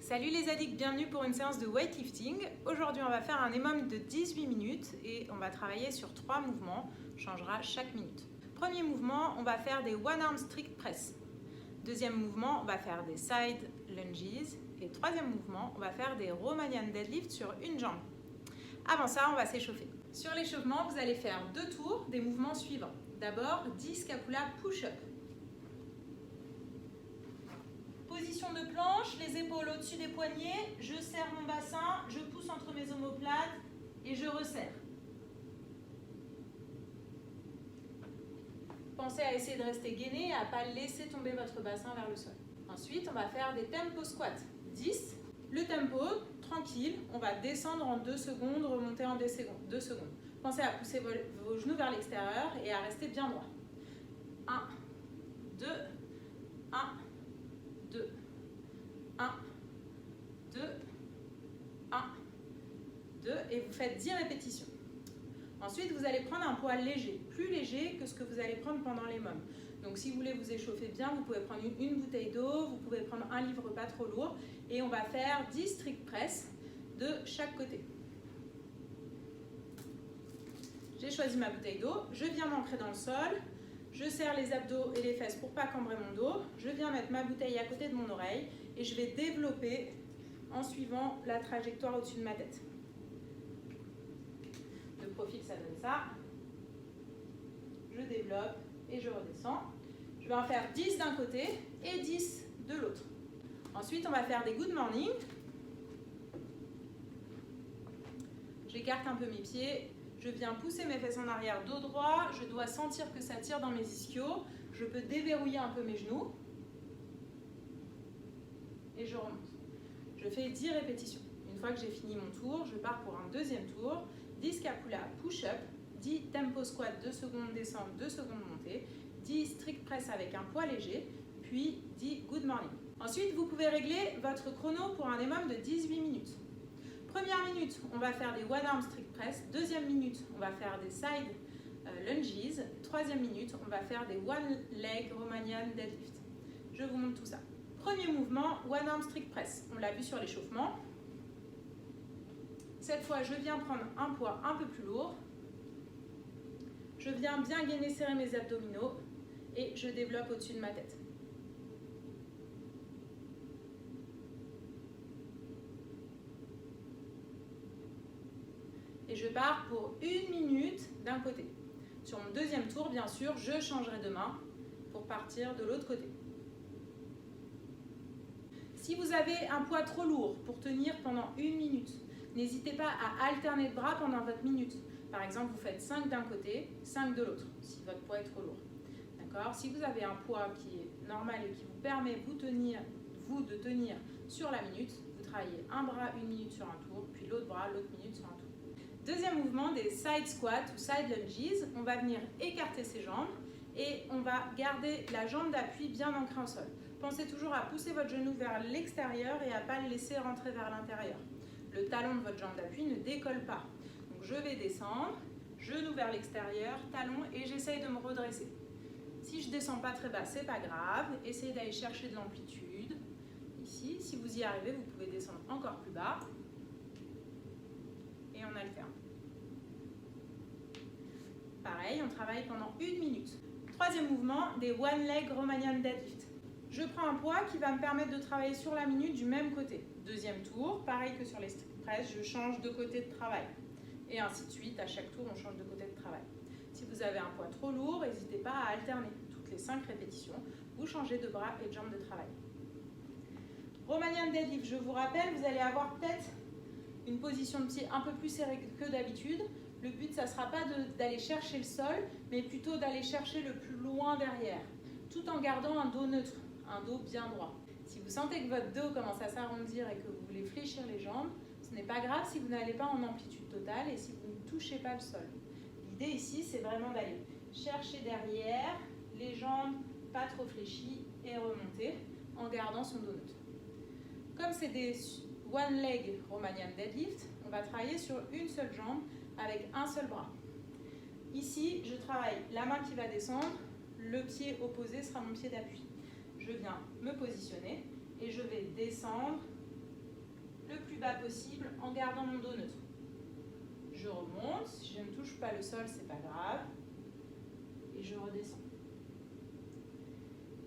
Salut les addicts, bienvenue pour une séance de weightlifting. Aujourd'hui on va faire un EMOM de 18 minutes et on va travailler sur 3 mouvements, on changera chaque minute. Premier mouvement, on va faire des one arm strict press. Deuxième mouvement, on va faire des side lunges. Et troisième mouvement, on va faire des Romanian deadlift sur une jambe. Avant ça, on va s'échauffer. Sur l'échauffement, vous allez faire 2 tours des mouvements suivants. D'abord, 10 scapula push-up. Position de planche, les épaules au-dessus des poignets, je serre mon bassin, je pousse entre mes omoplates et je resserre. Pensez à essayer de rester gainé et à ne pas laisser tomber votre bassin vers le sol. Ensuite, on va faire des tempo squats. 10. Le tempo, tranquille, on va descendre en 2 secondes, remonter en 2 secondes. Pensez à pousser vos genoux vers l'extérieur et à rester bien droit. 1, 2, 1, 2, 1, 2, 1, 2 et vous faites 10 répétitions. Ensuite, vous allez prendre un poids léger, plus léger que ce que vous allez prendre pendant les EMOM. Donc si vous voulez vous échauffer bien, vous pouvez prendre une bouteille d'eau, vous pouvez prendre un livre pas trop lourd et on va faire 10 strict press de chaque côté. J'ai choisi ma bouteille d'eau, je viens m'ancrer dans le sol. Je serre les abdos et les fesses pour ne pas cambrer mon dos. Je viens mettre ma bouteille à côté de mon oreille et je vais développer en suivant la trajectoire au-dessus de ma tête. De profil, ça donne ça. Je développe et je redescends. Je vais en faire 10 d'un côté et 10 de l'autre. Ensuite, on va faire des good morning. J'écarte un peu mes pieds. Je viens pousser mes fesses en arrière, dos droit. Je dois sentir que ça tire dans mes ischios. Je peux déverrouiller un peu mes genoux. Et je remonte. Je fais 10 répétitions. Une fois que j'ai fini mon tour, je pars pour un deuxième tour. 10 scapula push-up, 10 tempo squat, 2 secondes descente, 2 secondes montée, 10 strict press avec un poids léger, puis 10 good morning. Ensuite, vous pouvez régler votre chrono pour un EMOM de 18 minutes. Première minute, on va faire des one arm strict press. Deuxième minute, on va faire des side lunges. Troisième minute, on va faire des one leg Romanian deadlift. Je vous montre tout ça. Premier mouvement, one arm strict press. On l'a vu sur l'échauffement. Cette fois, je viens prendre un poids un peu plus lourd. Je viens bien gainer, serrer mes abdominaux et je développe au-dessus de ma tête. Et je pars pour 1 minute d'un côté. Sur mon deuxième tour, bien sûr, je changerai de main pour partir de l'autre côté. Si vous avez un poids trop lourd pour tenir pendant 1 minute, n'hésitez pas à alterner de bras pendant votre minute. Par exemple, vous faites 5 d'un côté, 5 de l'autre, si votre poids est trop lourd. D'accord ? Si vous avez un poids qui est normal et qui vous permet de tenir sur la minute, vous travaillez un bras 1 minute sur un tour, puis l'autre bras l'autre minute sur un tour. Deuxième mouvement, des side squats ou side lunges. On va venir écarter ses jambes et on va garder la jambe d'appui bien ancrée au sol. Pensez toujours à pousser votre genou vers l'extérieur et à ne pas le laisser rentrer vers l'intérieur. Le talon de votre jambe d'appui ne décolle pas. Donc je vais descendre, genou vers l'extérieur, talon et j'essaye de me redresser. Si je ne descends pas très bas, ce n'est pas grave. Essayez d'aller chercher de l'amplitude. Ici, si vous y arrivez, vous pouvez descendre encore plus bas. Et on alterne. Pareil, on travaille pendant 1 minute. Troisième mouvement, des one leg Romanian deadlift. Je prends un poids qui va me permettre de travailler sur la minute du même côté. Deuxième tour, pareil que sur les strict press, je change de côté de travail. Et ainsi de suite, à chaque tour, on change de côté de travail. Si vous avez un poids trop lourd, n'hésitez pas à alterner. Toutes les 5 répétitions, vous changez de bras et de jambes de travail. Romanian deadlift, je vous rappelle, vous allez avoir peut-être une position de pied un peu plus serrée que d'habitude. Le but, ça ne sera pas d'aller chercher le sol, mais plutôt d'aller chercher le plus loin derrière, tout en gardant un dos neutre, un dos bien droit. Si vous sentez que votre dos commence à s'arrondir et que vous voulez fléchir les jambes, ce n'est pas grave si vous n'allez pas en amplitude totale et si vous ne touchez pas le sol. L'idée ici, c'est vraiment d'aller chercher derrière, les jambes pas trop fléchies et remonter en gardant son dos neutre. Comme c'est des one leg Romanian deadlift, on va travailler sur une seule jambe avec un seul bras. Ici, je travaille la main qui va descendre, le pied opposé sera mon pied d'appui. Je viens me positionner et je vais descendre bas possible en gardant mon dos neutre. Je remonte, si je ne touche pas le sol, c'est pas grave. Et je redescends.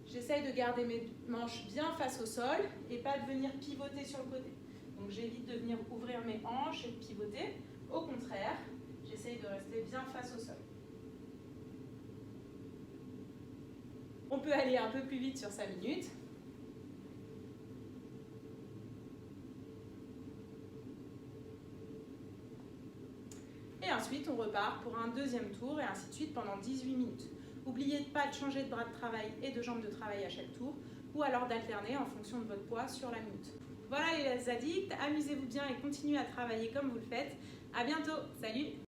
J'essaye de garder mes manches bien face au sol et pas de venir pivoter sur le côté. Donc j'évite de venir ouvrir mes hanches et de pivoter. Au contraire, j'essaye de rester bien face au sol. On peut aller un peu plus vite sur 5 minutes. Et ensuite, on repart pour un deuxième tour et ainsi de suite pendant 18 minutes. N'oubliez pas de changer de bras de travail et de jambes de travail à chaque tour ou alors d'alterner en fonction de votre poids sur la minute. Voilà les addicts, amusez-vous bien et continuez à travailler comme vous le faites. À bientôt, salut!